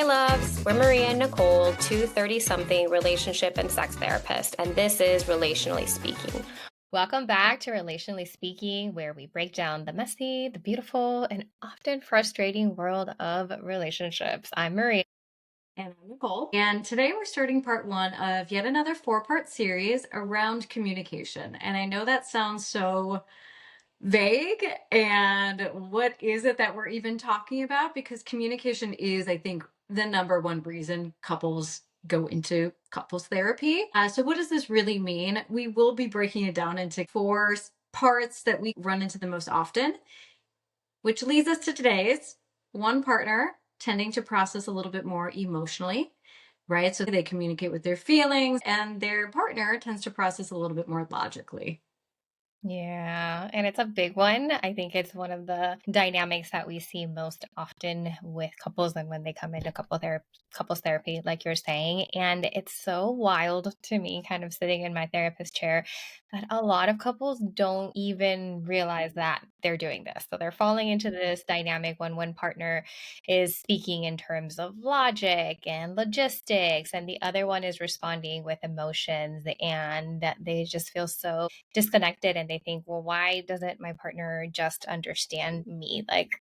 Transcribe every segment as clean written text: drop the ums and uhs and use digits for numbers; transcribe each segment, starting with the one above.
Hey loves, we're Maria and Nicole, two 30-something relationship and sex therapists, and this is Relationally Speaking. Welcome back to Relationally Speaking, where we break down the messy, the beautiful, and often frustrating world of relationships. I'm Maria. And I'm Nicole. And today we're starting part one of yet another 4-part series around communication. And I know that sounds so vague. And what is it that we're even talking about? Because communication is, I think, the number one reason couples go into couples therapy. So what does this really mean? We will be breaking it down into 4 parts that we run into the most often, which leads us to today's one partner tending to process a little bit more emotionally, right? So they communicate with their feelings, and their partner tends to process a little bit more logically. Yeah, and it's a big one. I think it's one of the dynamics that we see most often with couples and when they come into couples therapy, like you're saying. And it's so wild to me, kind of sitting in my therapist chair, that a lot of couples don't even realize that they're doing this. So they're falling into this dynamic when one partner is speaking in terms of logic and logistics, and the other one is responding with emotions, and that they just feel so disconnected, and they think, well, why doesn't my partner just understand me? Like,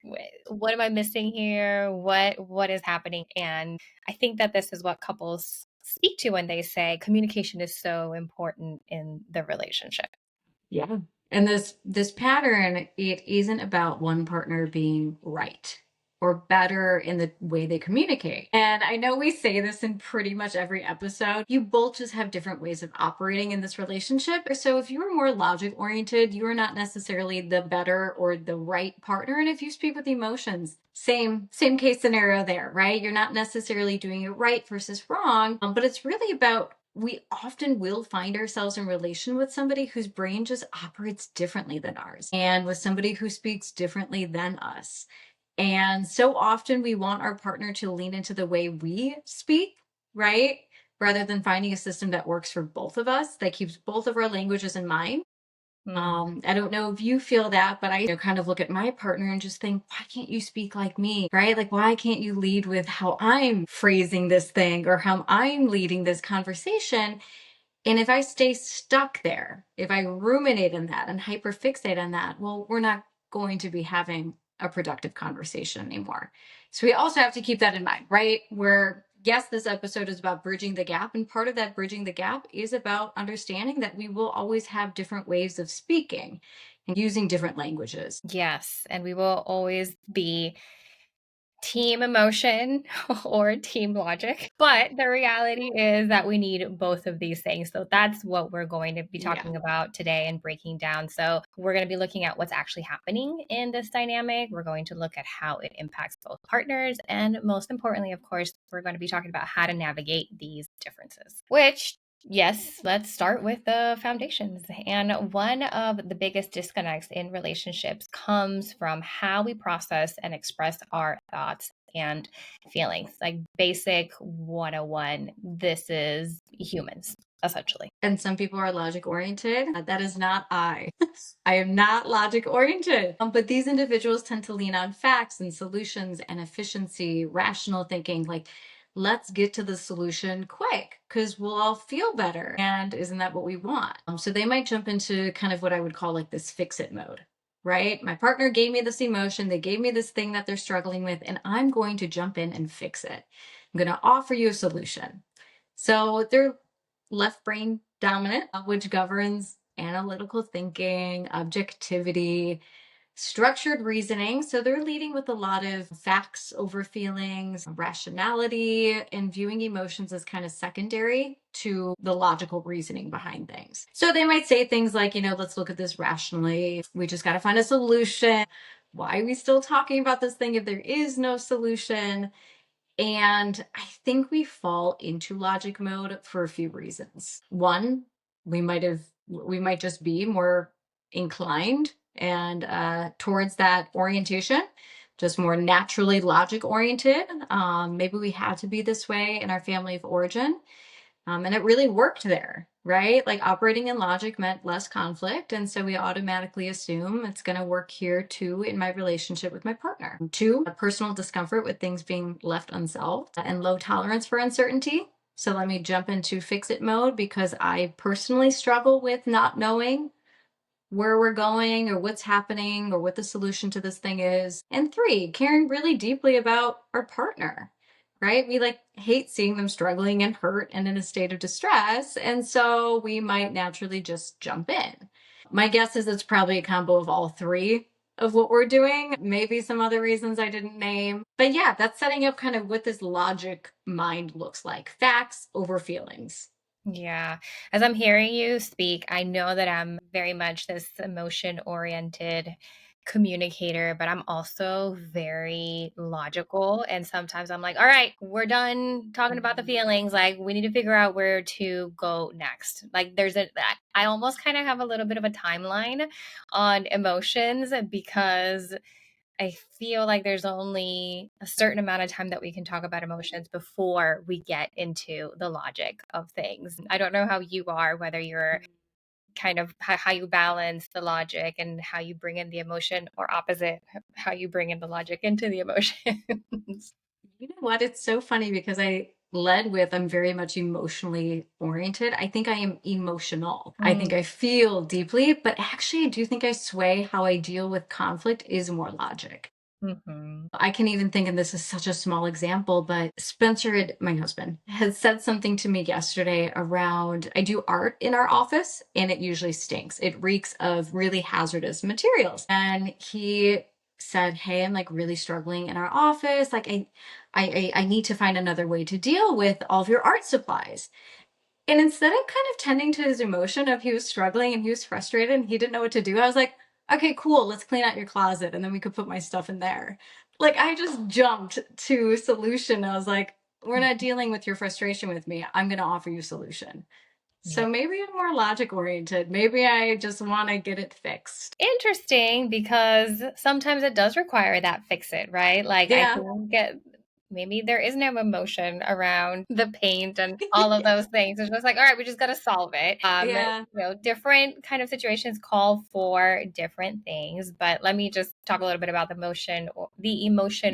what am I missing here? What is happening? And I think that this is what couples speak to when they say communication is so important in the relationship. Yeah. And this pattern, it isn't about one partner being right or better in the way they communicate. And I know we say this in pretty much every episode. You both just have different ways of operating in this relationship. So if you are more logic oriented, you are not necessarily the better or the right partner. And if you speak with emotions, same case scenario there, right? You're not necessarily doing it right versus wrong, but it's really about, we often will find ourselves in relation with somebody whose brain just operates differently than ours, and with somebody who speaks differently than us. And so often we want our partner to lean into the way we speak, right? Rather than finding a system that works for both of us, that keeps both of our languages in mind. I don't know if you feel that, but I kind of look at my partner and just think, why can't you speak like me, right? Like, why can't you lead with how I'm phrasing this thing or how I'm leading this conversation? And if I stay stuck there, if I ruminate in that and hyperfixate on that, well, we're not going to be having a productive conversation anymore. So we also have to keep that in mind, right? Where, yes, this episode is about bridging the gap. And part of that bridging the gap is about understanding that we will always have different ways of speaking and using different languages. Yes, and we will always be team emotion or team logic. But the reality is that we need both of these things. So that's what we're going to be Yeah. talking about today and breaking down. So we're going to be looking at what's actually happening in this dynamic. We're going to look at how it impacts both partners. And most importantly, of course, we're going to be talking about how to navigate these differences, which, yes, let's start with the foundations. And one of the biggest disconnects in relationships comes from how we process and express our thoughts and feelings. Like basic 101, this is humans, essentially. And some people are logic oriented. That is not I. I am not logic oriented. But these individuals tend to lean on facts and solutions and efficiency, rational thinking. Like, let's get to the solution quick because we'll all feel better. And isn't that what we want? So they might jump into kind of what I would call like this fix it mode, right? My partner gave me this emotion. They gave me this thing that they're struggling with, and I'm going to jump in and fix it. I'm going to offer you a solution. So they're left brain dominant, which governs analytical thinking, objectivity, structured reasoning. So they're leading with a lot of facts over feelings, rationality, and viewing emotions as kind of secondary to the logical reasoning behind things. So they might say things like, let's look at this rationally. We just got to find a solution. Why are we still talking about this thing if there is no solution? And I think we fall into logic mode for a few reasons. One, we might just be more inclined and towards that orientation, just more naturally logic oriented. Maybe we had to be this way in our family of origin. And it really worked there, right? Like operating in logic meant less conflict. And so we automatically assume it's going to work here too in my relationship with my partner. Two, personal discomfort with things being left unsolved and low tolerance for uncertainty. So let me jump into fix it mode because I personally struggle with not knowing where we're going or what's happening or what the solution to this thing is. And three, caring really deeply about our partner, right? We like hate seeing them struggling and hurt and in a state of distress. And so we might naturally just jump in. My guess is it's probably a combo of all three of what we're doing, maybe some other reasons I didn't name. But yeah, that's setting up kind of what this logic mind looks like, facts over feelings. Yeah. As I'm hearing you speak, I know that I'm very much this emotion oriented communicator, but I'm also very logical. And sometimes I'm like, all right, we're done talking about the feelings. Like, we need to figure out where to go next. Like, I almost kind of have a little bit of a timeline on emotions because I feel like there's only a certain amount of time that we can talk about emotions before we get into the logic of things. I don't know how you are, whether you're kind of how you balance the logic and how you bring in the emotion, or opposite, how you bring in the logic into the emotions. You know what? It's so funny because I led with I'm very much emotionally oriented. I think I am emotional. I think I feel deeply, but actually, I do think I sway how I deal with conflict is more logic. Mm-hmm. I can even think, and this is such a small example, but my husband, had said something to me yesterday around I do art in our office and it usually stinks. It reeks of really hazardous materials. And he said, hey, I'm like really struggling in our office. Like I need to find another way to deal with all of your art supplies. And instead of kind of tending to his emotion of he was struggling and he was frustrated and he didn't know what to do, I was like, okay, cool, let's clean out your closet and then we could put my stuff in there. Like I just jumped to solution. I was like, we're not dealing with your frustration with me. I'm going to offer you solution. Yeah. So maybe I'm more logic oriented. Maybe I just want to get it fixed. Interesting, because sometimes it does require that fix it, right? Like, I Yeah. think maybe there is no emotion around the paint and all of those things. It's just like, all right, we just got to solve it. Yeah. Different kind of situations call for different things, but let me just talk a little bit about the emotion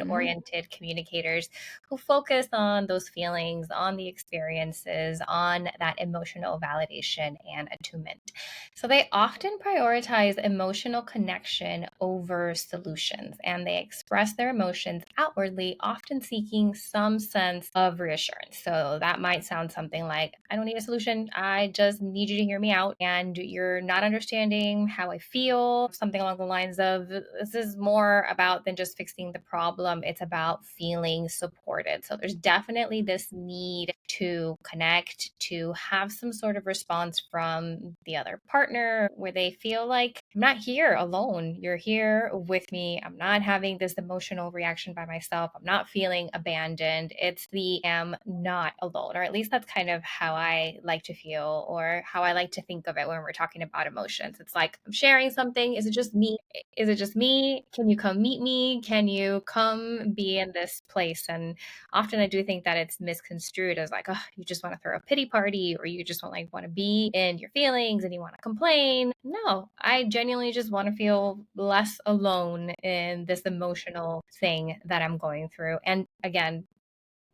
Mhm. oriented communicators who focus on those feelings, on the experiences, on that emotional validation and attunement. So they often prioritize emotional connection over solutions, and they express their emotions outwardly, often seeking some sense of reassurance. So that might sound something like, I don't need a solution. I just need you to hear me out. And you're not understanding how I feel. Something along the lines of, this is more about than just fixing the problem. It's about feeling supported. So there's definitely this need to connect, to have some sort of response from the other partner where they feel like, I'm not here alone. You're here with me. I'm not having this emotional reaction by myself. I'm not feeling abandoned. It's the am not alone, or at least that's kind of how I like to feel, or how I like to think of it when we're talking about emotions. It's like, I'm sharing something. Is it just me? Is it just me? Can you come meet me? Can you come be in this place? And often I do think that it's misconstrued as like, oh, you just want to throw a pity party, or you just want to be in your feelings and you want to complain. No, I genuinely just want to feel less alone in this emotional thing that I'm going through. And again,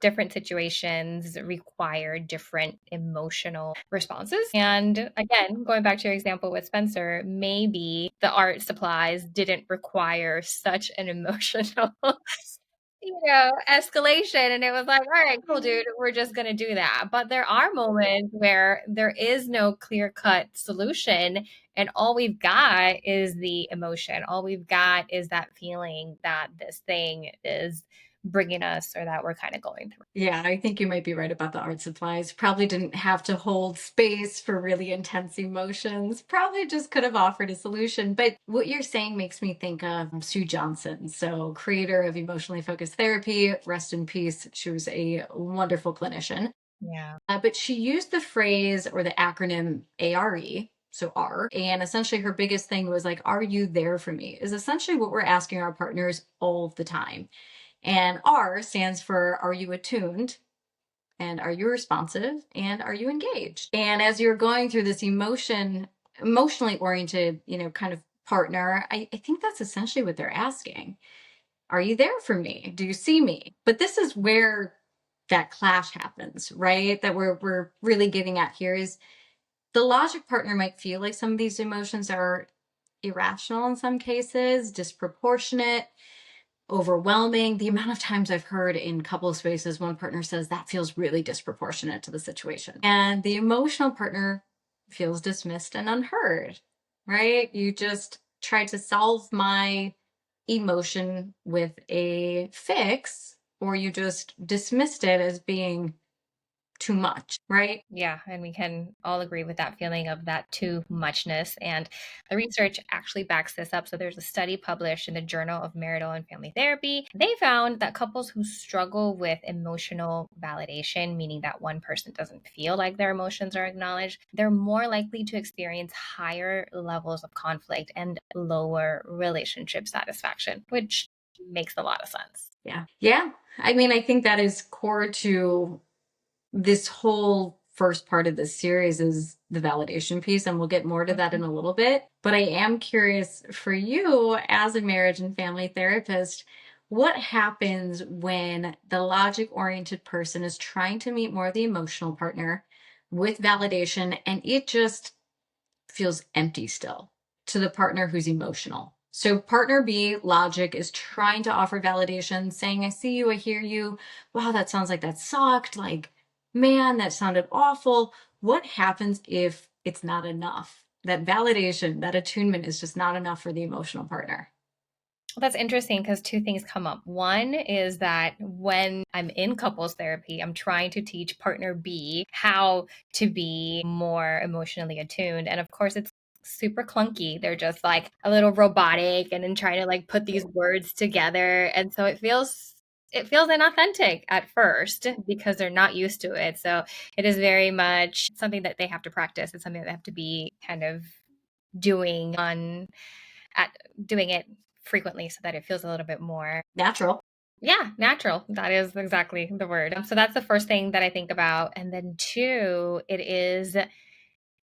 different situations require different emotional responses. And again, going back to your example with Spencer, maybe the art supplies didn't require such an emotional escalation. And it was like, all right, cool, dude, we're just going to do that. But there are moments where there is no clear cut solution. And all we've got is the emotion. All we've got is that feeling that this thing is bringing us, or that we're kind of going through. Yeah, I think you might be right about the art supplies. Probably didn't have to hold space for really intense emotions. Probably just could have offered a solution. But what you're saying makes me think of Sue Johnson. So, creator of emotionally focused therapy, rest in peace. She was a wonderful clinician. Yeah. But she used the phrase or the acronym ARE. So R, and essentially her biggest thing was like, are you there for me? Is essentially what we're asking our partners all the time. And R stands for, are you attuned? And are you responsive? And are you engaged? And as you're going through this emotionally oriented, kind of partner, I think that's essentially what they're asking. Are you there for me? Do you see me? But this is where that clash happens, right? That we're really getting at here is the logic partner might feel like some of these emotions are irrational in some cases, disproportionate, overwhelming. The amount of times I've heard in couple spaces, one partner says that feels really disproportionate to the situation. And the emotional partner feels dismissed and unheard, right? You just tried to solve my emotion with a fix, or you just dismissed it as being too much, right? Yeah, and we can all agree with that feeling of that too muchness. And the research actually backs this up. So there's a study published in the Journal of Marital and Family Therapy. They found that couples who struggle with emotional validation, meaning that one person doesn't feel like their emotions are acknowledged, they're more likely to experience higher levels of conflict and lower relationship satisfaction, which makes a lot of sense. Yeah. Yeah. I mean, I think that is core to this whole first part of this series is the validation piece, and we'll get more to that in Mhm. a little bit. But I am curious for you as a marriage and family therapist, what happens when the logic oriented person is trying to meet more of the emotional partner with validation and it just feels empty still to the partner who's emotional? So, partner B, logic, is trying to offer validation, saying, I see you, I hear you. Wow, that sounds like that sucked. Like, man, that sounded awful. What happens if it's not enough? That validation, that attunement is just not enough for the emotional partner. That's interesting because two things come up. One is that when I'm in couples therapy, I'm trying to teach partner B how to be more emotionally attuned. And of course, it's super clunky. They're just like a little robotic and then trying to like put these words together. And so it feels inauthentic at first because they're not used to it. So it is very much something that they have to practice. It's something that they have to be kind of doing on at doing it frequently so that it feels a little bit more, Natural. yeah, natural. That is exactly the word. So that's the first thing that I think about. And then two, it is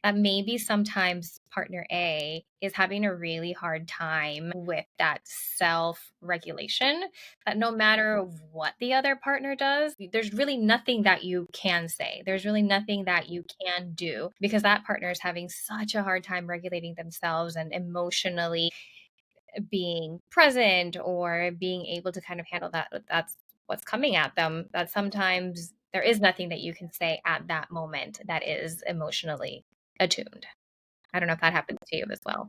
that maybe sometimes partner A is having a really hard time with that self regulation, that no matter what the other partner does, there's really nothing that you can say. There's really nothing that you can do because that partner is having such a hard time regulating themselves and emotionally being present or being able to kind of handle that's what's coming at them, that sometimes there is nothing that you can say at that moment that is emotionally attuned. I don't know if that happens to you as well.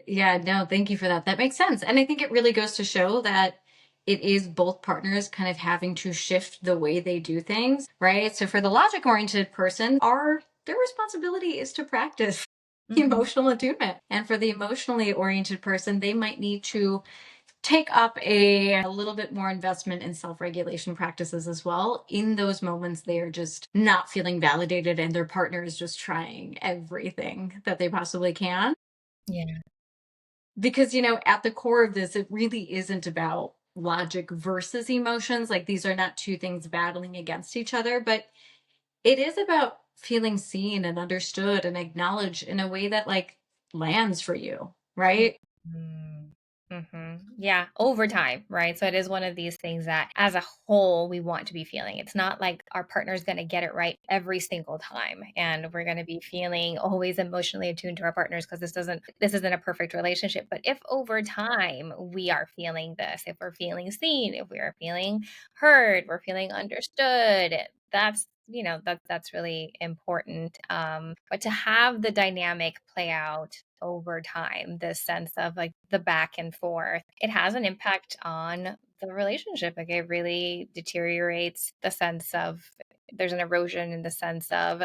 Yeah, no, thank you for that. That makes sense. And I think it really goes to show that it is both partners kind of having to shift the way they do things, right? So for the logic oriented person, their responsibility is to practice Mhm. emotional attunement. And for the emotionally oriented person, they might need to take up a little bit more investment in self-regulation practices as well. In those moments, they are just not feeling validated and their partner is just trying everything that they possibly can. Yeah. Because, at the core of this, it really isn't about logic versus emotions. Like these are not two things battling against each other, but it is about feeling seen and understood and acknowledged in a way that like lands for you, right? Mhm. Yeah, over time, right? So it is one of these things that as a whole we want to be feeling. It's not like our partner's going to get it right every single time and we're going to be feeling always emotionally attuned to our partners because this isn't a perfect relationship. But if over time we are feeling this, if we're feeling seen, if we are feeling heard, we're feeling understood, that's really important. But to have the dynamic play out over time, this sense of like the back and forth, it has an impact on the relationship. Like it really deteriorates the sense of, there's an erosion in the sense of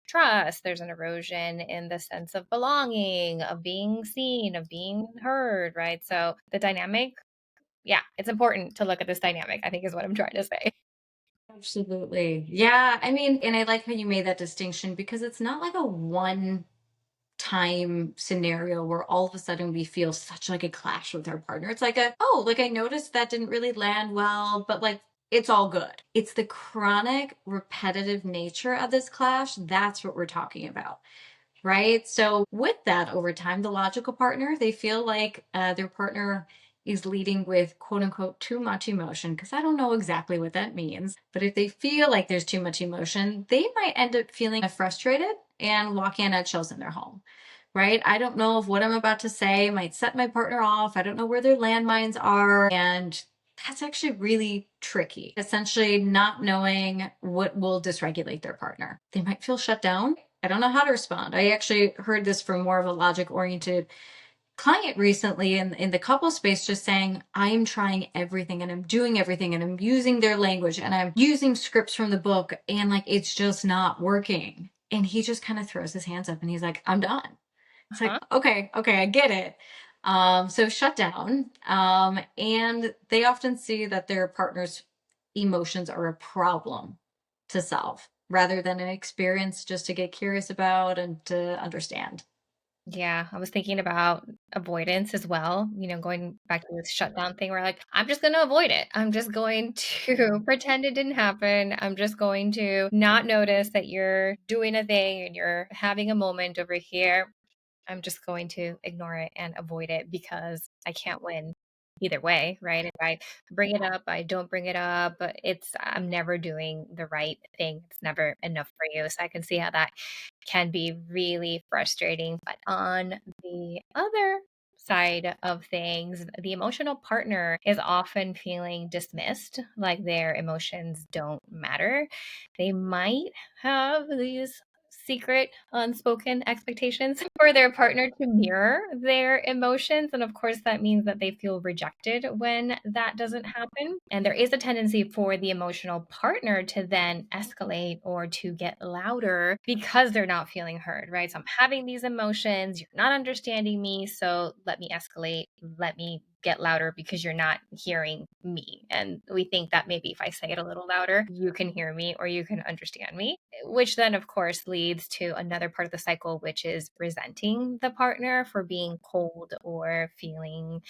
trust, there's an erosion in the sense of belonging, of being seen, of being heard, right? So the dynamic, yeah, it's important to look at this dynamic, I think is what I'm trying to say. Absolutely. Yeah. I mean, and I like how you made that distinction because it's not like a one time scenario where all of a sudden we feel such like a clash with our partner. It's like like I noticed that didn't really land well, but like it's all good. It's the chronic, repetitive nature of this clash. That's what we're talking about. Right. So, with that, over time, the logical partner, they feel like their partner is leading with quote unquote too much emotion, because I don't know exactly what that means. But if they feel like there's too much emotion, they might end up feeling frustrated and walking on eggshells in their home. Right. I don't know if what I'm about to say might set my partner off. I don't know where their landmines are. And that's actually really tricky. Essentially, not knowing what will dysregulate their partner. They might feel shut down. I don't know how to respond. I actually heard this from more of a logic oriented client recently in the couple space, just saying, I am trying everything and I'm doing everything and I'm using their language and I'm using scripts from the book and like it's just not working. And he just kind of throws his hands up and he's like, I'm done. It's like, Uh-huh. okay, okay, I get it. So shut down. And they often see that their partner's emotions are a problem to solve rather than an experience just to get curious about and to understand. Yeah, I was thinking about avoidance as well. Going back to this shutdown thing where like, I'm just going to avoid it. I'm just going to pretend it didn't happen. I'm just going to not notice that you're doing a thing and you're having a moment over here. I'm just going to ignore it and avoid it because I can't win either way, right? If I bring it up, I don't bring it up, but I'm never doing the right thing. It's never enough for you. So I can see how that can be really frustrating. But on the other side of things, the emotional partner is often feeling dismissed, like their emotions don't matter. They might have these secret unspoken expectations for their partner to mirror their emotions. And of course, that means that they feel rejected when that doesn't happen. And there is a tendency for the emotional partner to then escalate or to get louder because they're not feeling heard, right? So I'm having these emotions, you're not understanding me. So let me escalate, let me get louder because you're not hearing me. And we think that maybe if I say it a little louder, you can hear me or you can understand me, which then, of course, leads to another part of the cycle, which is resenting the partner for being cold or feeling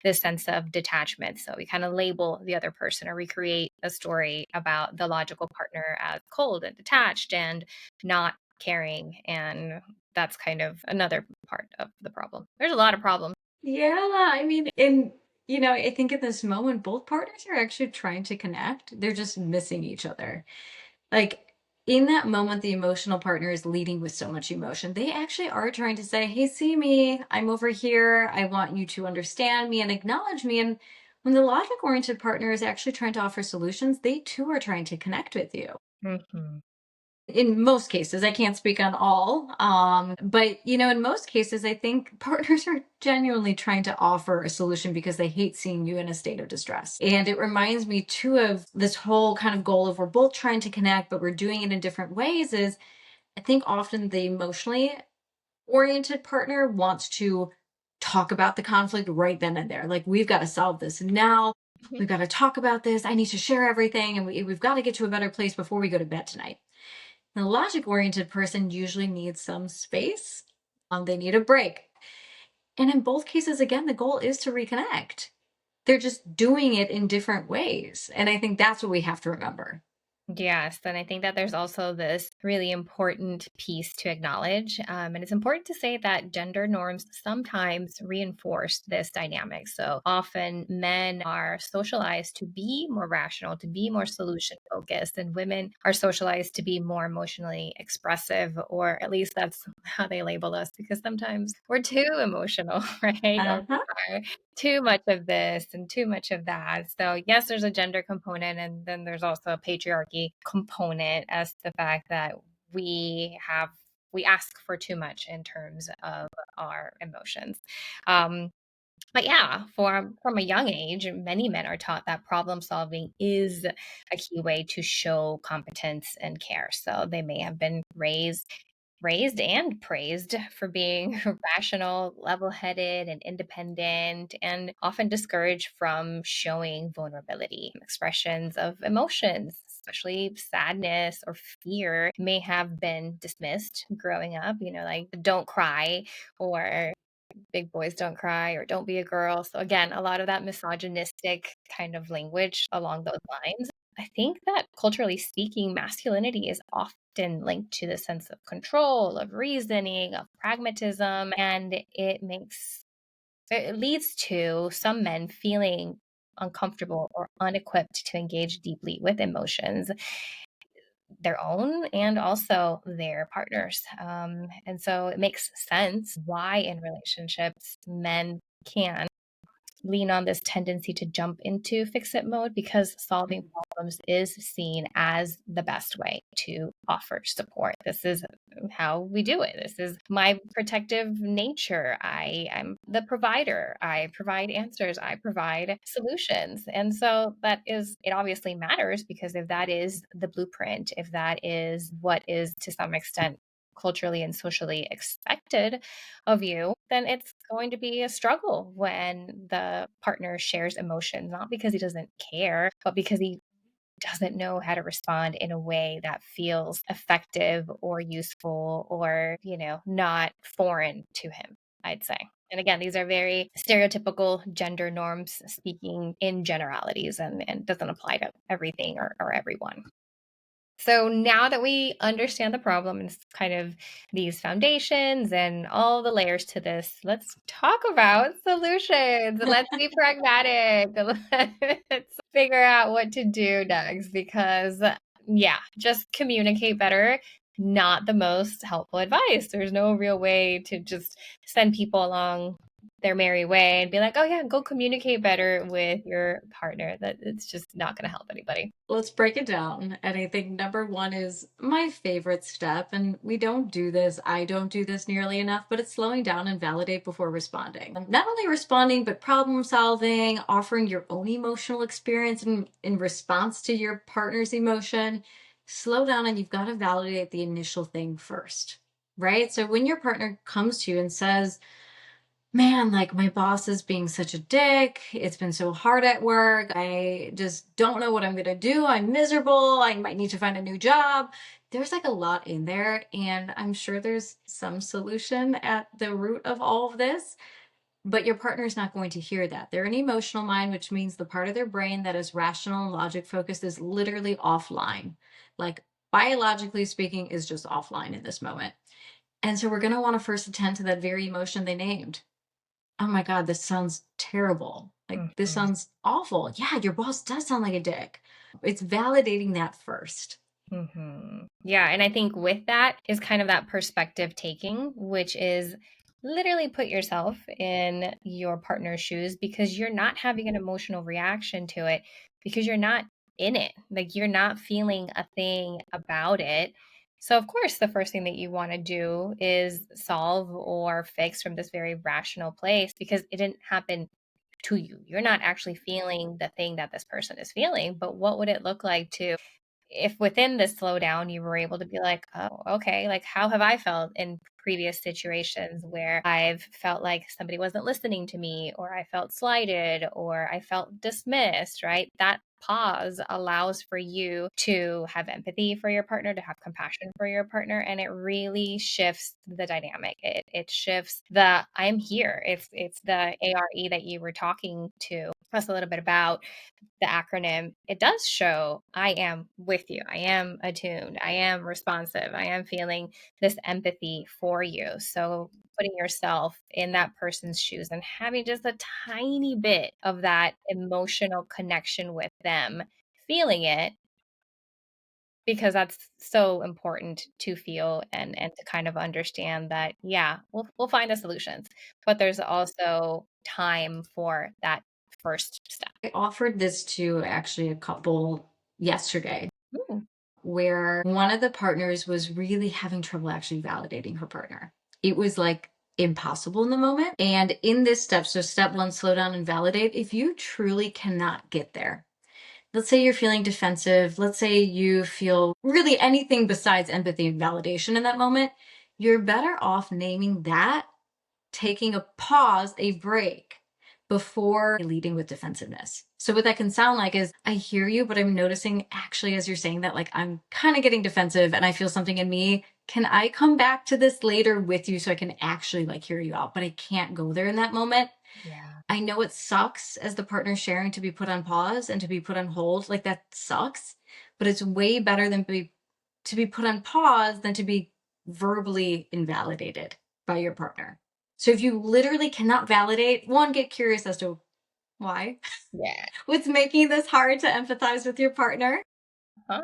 this sense of detachment. So we kind of label the other person or recreate a story about the logical partner as cold and detached and not caring. And that's kind of another part of the problem. There's a lot of problems. Yeah, I mean, I think at this moment, both partners are actually trying to connect. They're just missing each other. Like in that moment, the emotional partner is leading with so much emotion. They actually are trying to say, hey, see me, I'm over here. I want you to understand me and acknowledge me. And when the logic oriented partner is actually trying to offer solutions, they too are trying to connect with you. Mhm. In most cases, I can't speak on all, but in most cases, I think partners are genuinely trying to offer a solution because they hate seeing you in a state of distress. And it reminds me too of this whole kind of goal of we're both trying to connect, but we're doing it in different ways. Is I think often the emotionally oriented partner wants to talk about the conflict right then and there. Like, we've got to solve this now. We've got to talk about this. I need to share everything, and we've got to get to a better place before we go to bed tonight. The logic oriented person usually needs some space. They need a break. And in both cases, again, the goal is to reconnect. They're just doing it in different ways. And I think that's what we have to remember. Yes, and I think that there's also this really important piece to acknowledge. And it's important to say that gender norms sometimes reinforce this dynamic. So often men are socialized to be more rational, to be more solution focused, and women are socialized to be more emotionally expressive, or at least that's how they label us, because sometimes we're too emotional, right? Or we Uh-huh. are too much of this and too much of that. So, yes, there's a gender component, and then there's also a patriarchy component as the fact that we have we ask for too much in terms of our emotions. Um, but yeah, from a young age, many men are taught that problem solving is a key way to show competence and care. So they may have been raised and praised for being rational, level headed, and independent, and often discouraged from showing vulnerability. Expressions of emotions, especially sadness or fear, may have been dismissed growing up, like don't cry or big boys don't cry or don't be a girl. So, again, a lot of that misogynistic kind of language along those lines. I think that culturally speaking, masculinity is often linked to the sense of control, of reasoning, of pragmatism, and it leads to some men feeling uncomfortable or unequipped to engage deeply with emotions, their own and also their partners. And so it makes sense why in relationships men can lean on this tendency to jump into fix it mode, because solving problems is seen as the best way to offer support. This is how we do it. This is my protective nature. I'm the provider. I provide answers. I provide solutions. And so it obviously matters, because if that is the blueprint, if that is what is to some extent culturally and socially expected of you, then it's going to be a struggle when the partner shares emotions, not because he doesn't care, but because he doesn't know how to respond in a way that feels effective or useful or, not foreign to him, I'd say. And again, these are very stereotypical gender norms speaking in generalities, and doesn't apply to everything or everyone. So now that we understand the problem and kind of these foundations and all the layers to this, let's talk about solutions. Let's be pragmatic. Let's figure out what to do next, because, yeah, just communicate better. Not the most helpful advice. There's no real way to just send people along their merry way and be like, oh, yeah, go communicate better with your partner. That it's just not going to help anybody. Let's break it down. And I think number one is my favorite step. And we don't do this, I don't do this nearly enough, but it's slowing down and validate before responding. Not only responding, but problem solving, offering your own emotional experience in response to your partner's emotion. Slow down, and you've got to validate the initial thing first, right? So when your partner comes to you and says, man, like my boss is being such a dick. It's been so hard at work. I just don't know what I'm going to do. I'm miserable. I might need to find a new job. There's like a lot in there. And I'm sure there's some solution at the root of all of this, but your partner's not going to hear that. They're an emotional mind, which means the part of their brain that is rational and logic focused is literally offline. Like biologically speaking, is just offline in this moment. And so we're going to want to first attend to that very emotion they named. Oh my God, this sounds terrible. Like, this Mhm. sounds awful. Yeah, your boss does sound like a dick. It's validating that first. Yeah. And I think with that is kind of that perspective taking, which is literally put yourself in your partner's shoes, because you're not having an emotional reaction to it, because you're not in it. Like, you're not feeling a thing about it. So, of course, the first thing that you want to do is solve or fix from this very rational place, because it didn't happen to you. You're not actually feeling the thing that this person is feeling. But what would it look like to, if within this slowdown you were able to be like, oh, okay, like how have I felt in previous situations where I've felt like somebody wasn't listening to me, or I felt slighted, or I felt dismissed, right? That pause allows for you to have empathy for your partner, to have compassion for your partner, and it really shifts the dynamic. It shifts the I'm here. It's the ARE that you were talking to us a little bit about, the acronym. It does show I am with you. I am attuned. I am responsive. I am feeling this empathy for you. So putting yourself in that person's shoes and having just a tiny bit of that emotional connection with them, feeling it, because that's so important to feel, and to kind of understand that, yeah, we'll find the solutions, but there's also time for that first step. I offered this to actually a couple yesterday, Ooh. where one of the partners was really having trouble actually validating her partner. It was like impossible in the moment. And in this step, so step one, slow down and validate. If you truly cannot get there, let's say you're feeling defensive, let's say you feel really anything besides empathy and validation in that moment, you're better off naming that, taking a pause, a break before leading with defensiveness. So what that can sound like is, I hear you, but I'm noticing actually as you're saying that, like, I'm kind of getting defensive and I feel something in me. Can I come back to this later with you so I can actually like hear you out? But I can't go there in that moment. Yeah. I know it sucks as the partner sharing to be put on pause and to be put on hold. Like that sucks, but it's way better to be put on pause than to be verbally invalidated by your partner. So if you literally cannot validate, one, get curious as to why. Yeah. What's making this hard to empathize with your partner? Huh?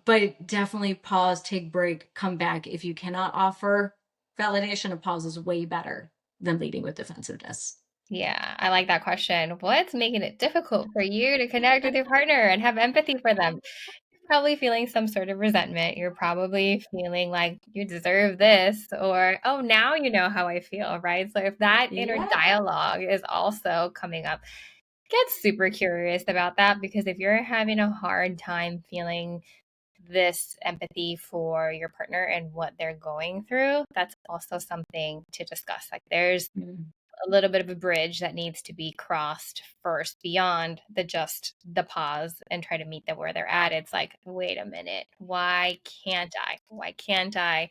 But definitely pause, take break, come back. If you cannot offer validation, a pause is way better than leading with defensiveness. Yeah, I like that question. What's making it difficult for you to connect with your partner and have empathy for them? You're probably feeling some sort of resentment. You're probably feeling like you deserve this, or, oh, now you know how I feel, right? So if that inner Yeah. dialogue is also coming up, get super curious about that, because if you're having a hard time feeling this empathy for your partner and what they're going through, that's also something to discuss. Like there's Mm. a little bit of a bridge that needs to be crossed first beyond the pause and try to meet them where they're at. It's like, wait a minute, why can't I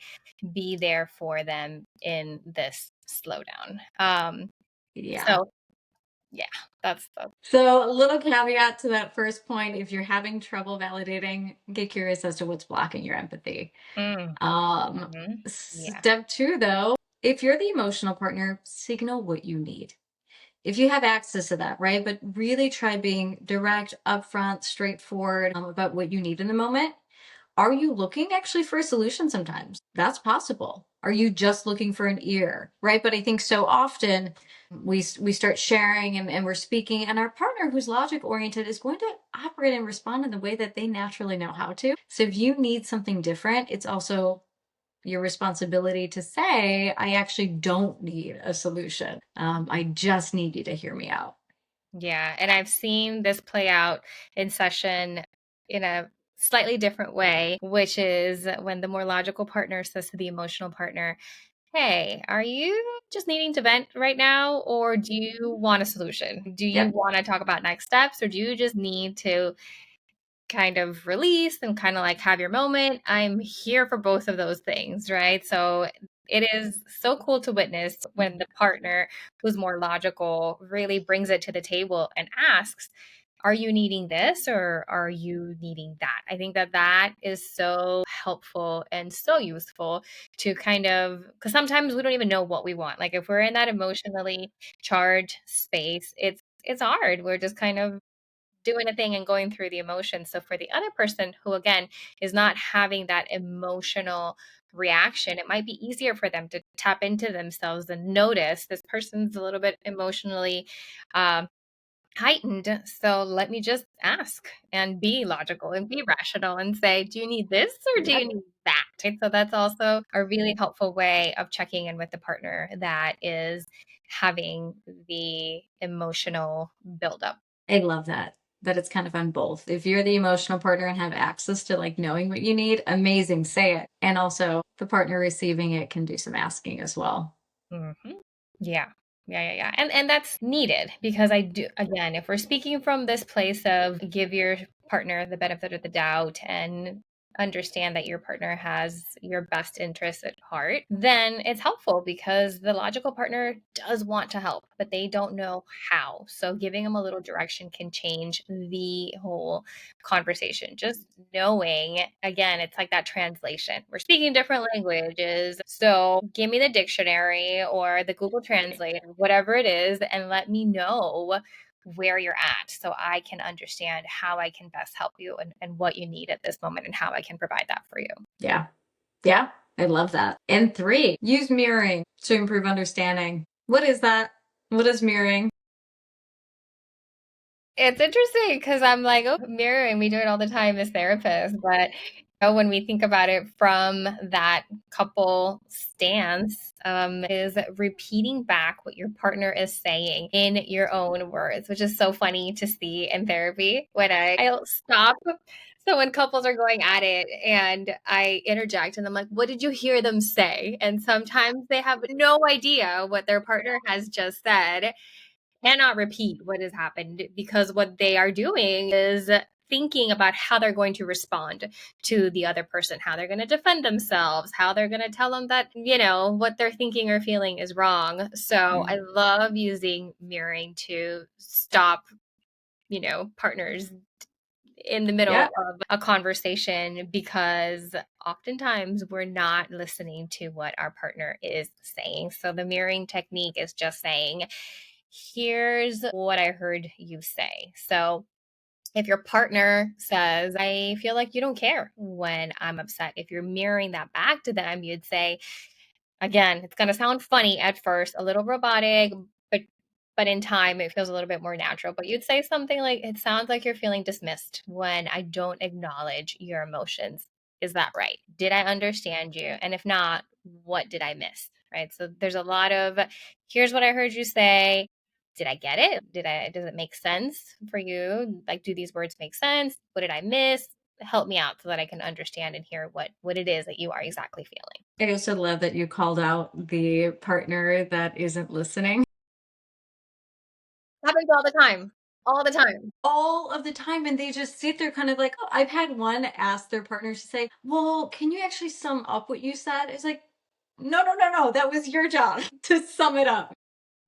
be there for them in this slowdown? Yeah. So yeah, that's So, a little caveat to that first point, if you're having trouble validating, get curious as to what's blocking your empathy. mm, Um, hmm yeah. Step two, though, if you're the emotional partner, signal what you need. If you have access to that, right? But really try being direct, upfront, straightforward about what you need in the moment. Are you looking actually for a solution sometimes? That's possible. Are you just looking for an ear, right? But I think so often we start sharing and we're speaking, and our partner who's logic oriented is going to operate and respond in the way that they naturally know how to. So if you need something different, it's also your responsibility to say, I actually don't need a solution. I just need you to hear me out. Yeah, and I've seen this play out in session in a slightly different way, which is when the more logical partner says to the emotional partner, hey, are you just needing to vent right now, or do you want a solution? Do you Yep. want to talk about next steps, or do you just need to kind of release and kind of like have your moment? I'm here for both of those things, right? So it is so cool to witness when the partner who's more logical really brings it to the table and asks, are you needing this or are you needing that? I think that that is so helpful and so useful to kind of, because sometimes we don't even know what we want. Like if we're in that emotionally charged space, it's hard. We're just kind of doing a thing and going through the emotions. So for the other person who again is not having that emotional reaction, it might be easier for them to tap into themselves and notice this person's a little bit emotionally um, heightened. So let me just ask and be logical and be rational and say, do you need this or do you Yep. need that? Right? So that's also a really helpful way of checking in with the partner that is having the emotional buildup. I love that. That it's kind of on both. If you're the emotional partner and have access to like knowing what you need, amazing, say it. And also the partner receiving it can do some asking as well. Mhm. Yeah. Yeah. And that's needed because I do, again, if we're speaking from this place of give your partner the benefit of the doubt and understand that your partner has your best interests at heart, then it's helpful because the logical partner does want to help, but they don't know how. So giving them a little direction can change the whole conversation. Just knowing, again, it's like that translation. We're speaking different languages. So give me the dictionary or the Google Translate, or whatever it is, and let me know where you're at so I can understand how I can best help you and what you need at this moment and how I can provide that for you. Yeah. Yeah. I love that. And three, use mirroring to improve understanding. What is that? What is mirroring? It's interesting because I'm like, oh, mirroring, we do it all the time as therapists. But when we think about it from that couple stance, is repeating back what your partner is saying in your own words, which is so funny to see in therapy when I'll stop. So when couples are going at it and I interject and I'm like, what did you hear them say? And sometimes they have no idea what their partner has just said, cannot repeat what has happened because what they are doing is thinking about how they're going to respond to the other person, how they're going to defend themselves, how they're going to tell them that, what they're thinking or feeling is wrong. So I Mm. love using mirroring to stop, partners in the middle Yeah. of a conversation, because oftentimes we're not listening to what our partner is saying. So the mirroring technique is just saying, here's what I heard you say. So if your partner says, I feel like you don't care when I'm upset, if you're mirroring that back to them, you'd say, again, it's going to sound funny at first, a little robotic, but in time it feels a little bit more natural. But you'd say something like, "It sounds like you're feeling dismissed when I don't acknowledge your emotions. Is that right? Did I understand you? And if not, what did I miss?" Right? So there's a lot of, here's what I heard you say. Did I get it? Does it make sense for you? Like, do these words make sense? What did I miss? Help me out so that I can understand and hear what it is that you are exactly feeling. I also love that you called out the partner that isn't listening. Happens all the time. All the time. All of the time, and they just sit there kind of like, oh, I've had one ask their partner to say, well, can you actually sum up what you said? It's like, no, no, no, no, that was your job to sum it up.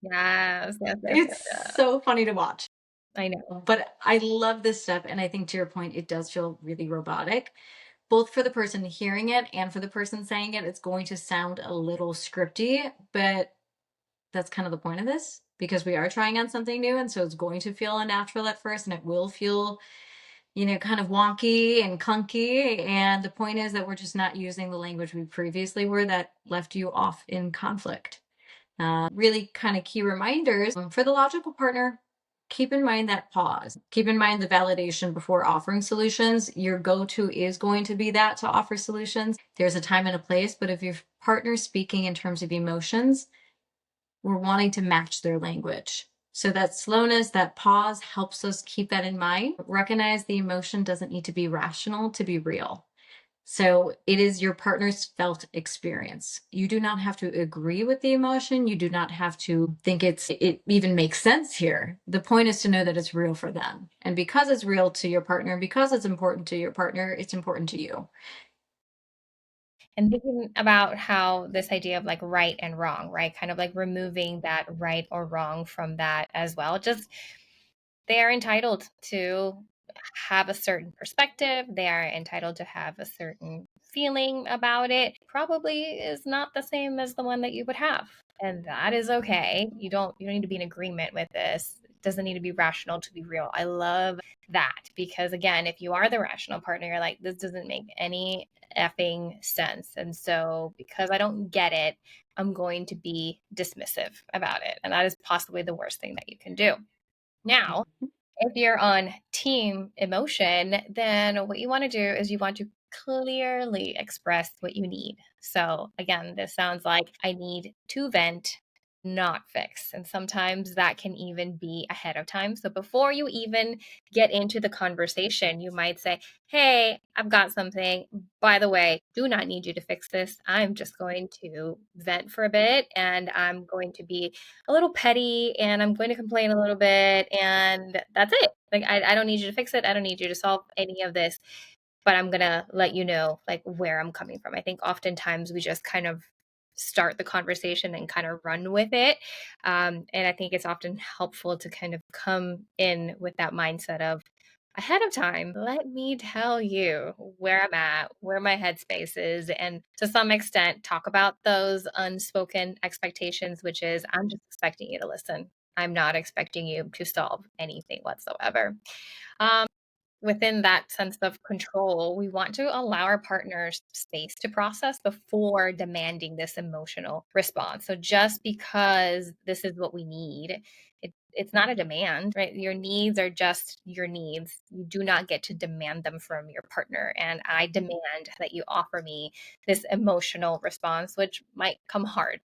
Yes, yes, yes, yes, It's yes. so funny to watch. I know. But I love this stuff, and I think to your point, it does feel really robotic, both for the person hearing it and for the person saying it. It's going to sound a little scripty, but that's kind of the point of this, because we are trying on something new, and so it's going to feel unnatural at first, and it will feel, kind of wonky and clunky. And the point is that we're just not using the language we previously were that left you off in conflict. Really kind of key reminders for the logical partner. Keep in mind that pause. Keep in mind the validation before offering solutions. Your go to is going to be that to offer solutions. There's a time and a place, but if your partner's speaking in terms of emotions, we're wanting to match their language. So that slowness, that pause helps us keep that in mind. Recognize the emotion doesn't need to be rational to be real. So it is your partner's felt experience. You do not have to agree with the emotion. You do not have to think it even makes sense here. The point is to know that it's real for them. And because it's real to your partner, because it's important to your partner, it's important to you. And thinking about how this idea of like right and wrong, right? Kind of like removing that right or wrong from that as well. Just, they are entitled to have a certain perspective. They are entitled to have a certain feeling about it. Probably is not the same as the one that you would have. And that is okay. You don't need to be in agreement with this. It doesn't need to be rational to be real. I love that, because again, if you are the rational partner, you're like, this doesn't make any effing sense. And so because I don't get it, I'm going to be dismissive about it. And that is possibly the worst thing that you can do. Now, if you're on team emotion, then what you want to do is you want to clearly express what you need. So, again, this sounds like I need to vent, not fix. And sometimes that can even be ahead of time. So, before you even get into the conversation, you might say, "Hey, I've got something. By the way, do not need you to fix this. I'm just going to vent for a bit, and I'm going to be a little petty, and I'm going to complain a little bit, and that's it. Like, I don't need you to fix it. I don't need you to solve any of this, but I'm gonna let you know like where I'm coming from." I think oftentimes we just kind of start the conversation and kind of run with it. And I think it's often helpful to kind of come in with that mindset of, ahead of time, let me tell you where I'm at, where my headspace is, and to some extent, talk about those unspoken expectations, which is, I'm just expecting you to listen. I'm not expecting you to solve anything whatsoever. Um, Within that sense of control, we want to allow our partners space to process before demanding this emotional response. So just because this is what we need, it's not a demand, right? Your needs are just your needs. You do not get to demand them from your partner. And I demand that you offer me this emotional response, which might come hard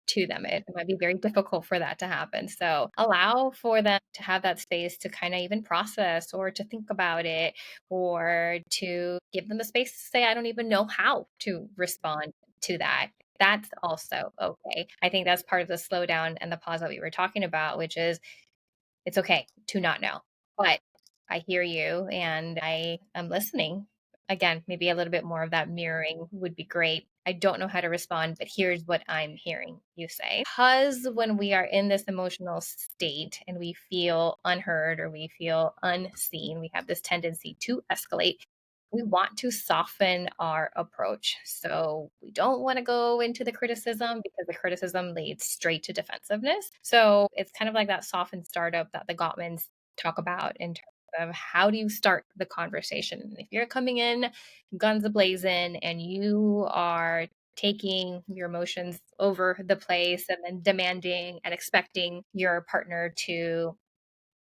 to them. It might be very difficult for that to happen. So allow for them to have that space to kind of even process or to think about it, or to give them the space to say, I don't even know how to respond to that. That's also okay. I think that's part of the slowdown and the pause that we were talking about, which is, it's okay to not know. But I hear you and I am listening. Again, maybe a little bit more of that mirroring would be great. I don't know how to respond, but here's what I'm hearing you say. Because when we are in this emotional state and we feel unheard or we feel unseen, we have this tendency to escalate. We want to soften our approach. So we don't want to go into the criticism because the criticism leads straight to defensiveness. So it's kind of like that softened startup that the Gottmans talk about in terms of how do you start the conversation. If you're coming in guns ablazing and you are taking your emotions over the place and then demanding and expecting your partner to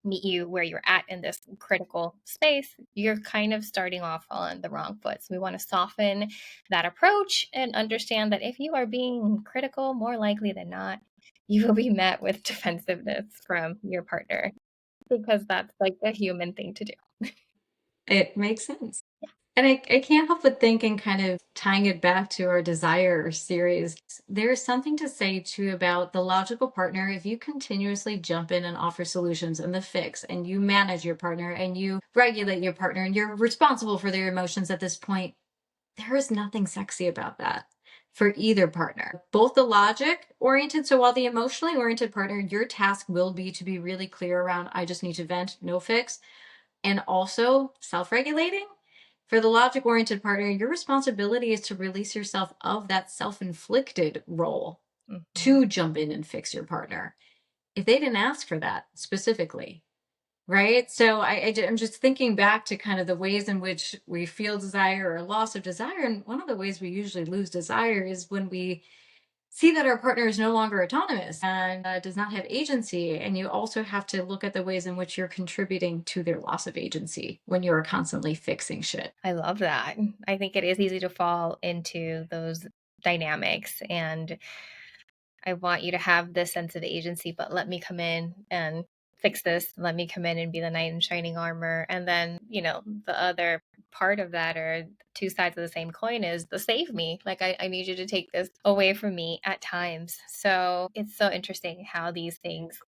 meet you where you're at in this critical space, you're kind of starting off on the wrong foot. So we want to soften that approach and understand that if you are being critical, more likely than not, you will be met with defensiveness from your partner because that's like a human thing to do. It makes sense. And I can't help but think, and kind of tying it back to our desire series, there's something to say too about the logical partner. If you continuously jump in and offer solutions and the fix, and you manage your partner and you regulate your partner and you're responsible for their emotions at this point, there is nothing sexy about that for either partner. Both the logic oriented, so while the emotionally oriented partner, your task will be to be really clear around, I just need to vent, no fix, and also self regulating. For the logic oriented partner, your responsibility is to release yourself of that self inflicted role Mhm. to jump in and fix your partner if they didn't ask for that specifically. Right. So I'm just thinking back to kind of the ways in which we feel desire or loss of desire. And one of the ways we usually lose desire is when we see that our partner is no longer autonomous and does not have agency. And you also have to look at the ways in which you're contributing to their loss of agency when you are constantly fixing shit. I love that. I think it is easy to fall into those dynamics. And I want you to have this sense of agency, but let me come in and fix this. Let me come in and be the knight in shining armor. And then, the other part of that, or two sides of the same coin, is the save me. Like, I need you to take this away from me at times. So it's so interesting how these things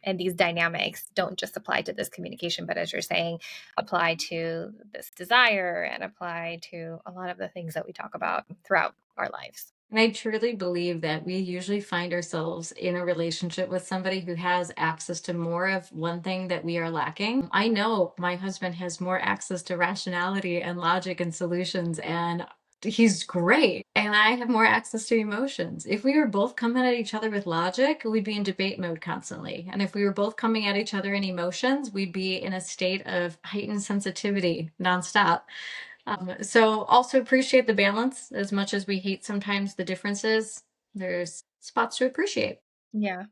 and these dynamics don't just apply to this communication, but as you're saying, apply to this desire and apply to a lot of the things that we talk about throughout our lives. And I truly believe that we usually find ourselves in a relationship with somebody who has access to more of one thing that we are lacking. I know my husband has more access to rationality and logic and solutions, and he's great. And I have more access to emotions. If we were both coming at each other with logic, we'd be in debate mode constantly. And if we were both coming at each other in emotions, we'd be in a state of heightened sensitivity nonstop. So also appreciate the balance as much as we hate sometimes the differences. There's spots to appreciate. Yeah.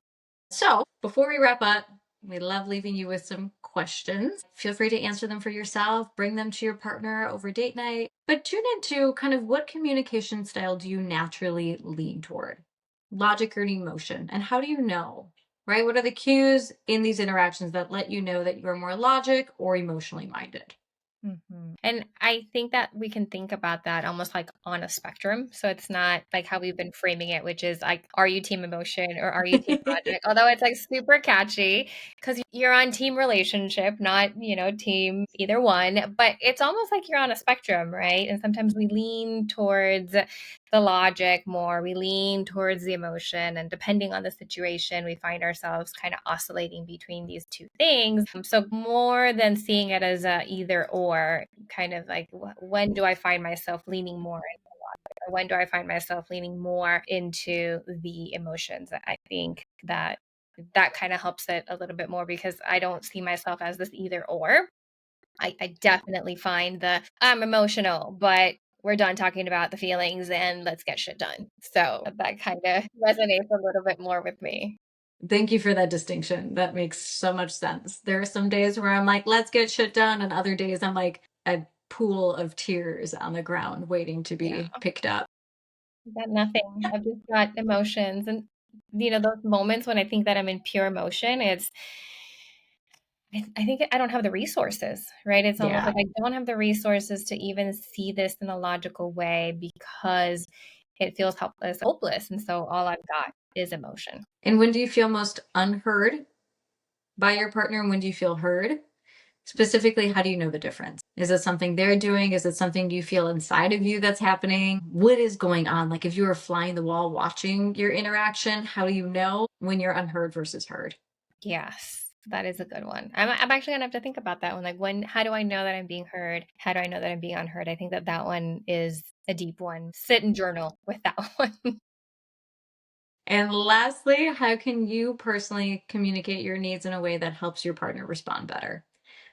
So before we wrap up, we love leaving you with some questions. Feel free to answer them for yourself, bring them to your partner over date night, but tune into kind of what communication style do you naturally lean toward? Logic or emotion? And how do you know? Right? What are the cues in these interactions that let you know that you're more logic or emotionally minded? And I think that we can think about that almost like on a spectrum. So it's not like how we've been framing it, which is like, are you team emotion or are you team logic? Although it's like super catchy because you're on team relationship, not, team either one, but it's almost like you're on a spectrum, right? And sometimes we lean towards the logic more, we lean towards the emotion. And depending on the situation, we find ourselves kind of oscillating between these two things. So more than seeing it as a either or, kind of like when do I find myself leaning more or when do I find myself leaning more into the emotions? I think that kind of helps it a little bit more because I don't see myself as this either or. I definitely find the I'm emotional, but we're done talking about the feelings and let's get shit done. So that kind of resonates a little bit more with me. Thank you for that distinction. That makes so much sense. There are some days where I'm like, let's get shit done, and other days I'm like a pool of tears on the ground waiting to Yeah, be picked up. I've got nothing. I've just got emotions. And, those moments when I think that I'm in pure emotion, I think I don't have the resources, right? It's almost Yeah. like I don't have the resources to even see this in a logical way because it feels helpless, hopeless. And so all I've got is emotion. And when do you feel most unheard by your partner? And when do you feel heard? Specifically, how do you know the difference? Is it something they're doing? Is it something you feel inside of you that's happening? What is going on? Like if you were flying the wall watching your interaction, how do you know when you're unheard versus heard? Yes, that is a good one. I'm actually gonna have to think about that one. Like, how do I know that I'm being heard? How do I know that I'm being unheard? I think that that one is a deep one. Sit and journal with that one. And lastly, how can you personally communicate your needs in a way that helps your partner respond better?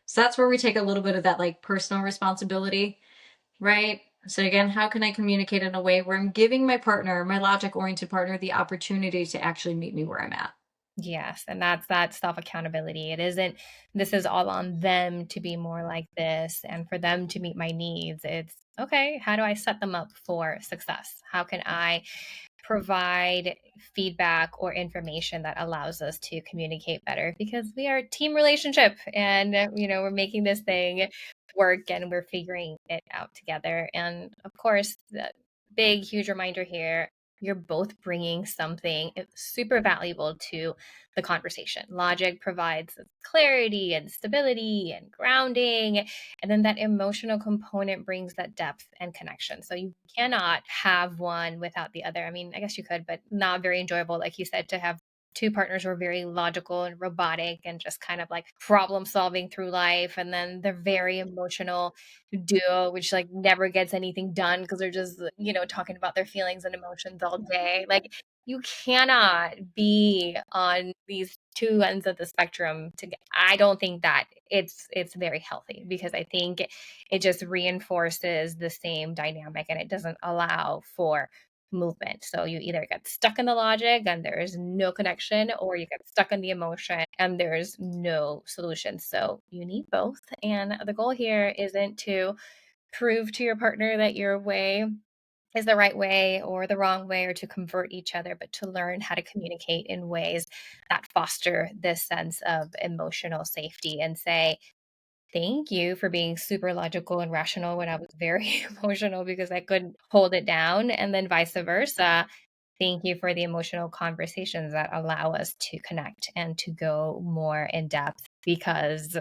So that's where we take a little bit of that like personal responsibility, right? So again, how can I communicate in a way where I'm giving my partner, my logic oriented partner, the opportunity to actually meet me where I'm at? Yes, and that's that self accountability. It isn't, this is all on them to be more like this and for them to meet my needs. It's okay, how do I set them up for success? How can I provide feedback or information that allows us to communicate better, because we are a team relationship, and we're making this thing work and we're figuring it out together. And of course, the big huge reminder here, you're both bringing something super valuable to the conversation. Logic provides clarity and stability and grounding, and then that emotional component brings that depth and connection. So you cannot have one without the other. I mean, I guess you could, but not very enjoyable, like you said, to have two partners who are very logical and robotic and just kind of like problem solving through life. And then they're very emotional duo, which like never gets anything done because they're just, talking about their feelings and emotions all day. Like, you cannot be on these two ends of the spectrum I don't think that it's very healthy, because I think it just reinforces the same dynamic and it doesn't allow for movement. So you either get stuck in the logic and there is no connection, or you get stuck in the emotion and there's no solution. So you need both. And the goal here isn't to prove to your partner that your way is the right way or the wrong way, or to convert each other, but to learn how to communicate in ways that foster this sense of emotional safety and say, thank you for being super logical and rational when I was very emotional because I couldn't hold it down. And then vice versa. Thank you for the emotional conversations that allow us to connect and to go more in depth, because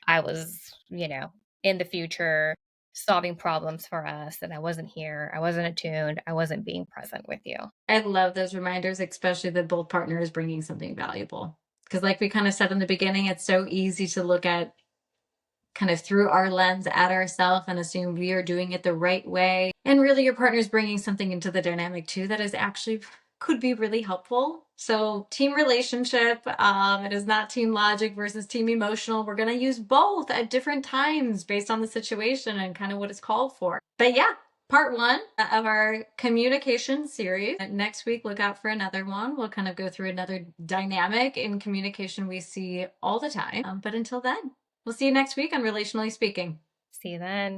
I was, in the future solving problems for us, and I wasn't here. I wasn't attuned. I wasn't being present with you. I love those reminders, especially that both partners bringing something valuable. Because, like we kind of said in the beginning, it's so easy to look at kind of through our lens at ourselves and assume we are doing it the right way. And really, your partner's bringing something into the dynamic too that is actually could be really helpful. So, team relationship, it is not team logic versus team emotional. We're going to use both at different times based on the situation and kind of what it's called for. But yeah, part one of our communication series. Next week, look out for another one. We'll kind of go through another dynamic in communication we see all the time. But until then, we'll see you next week on Relationally Speaking. See you then.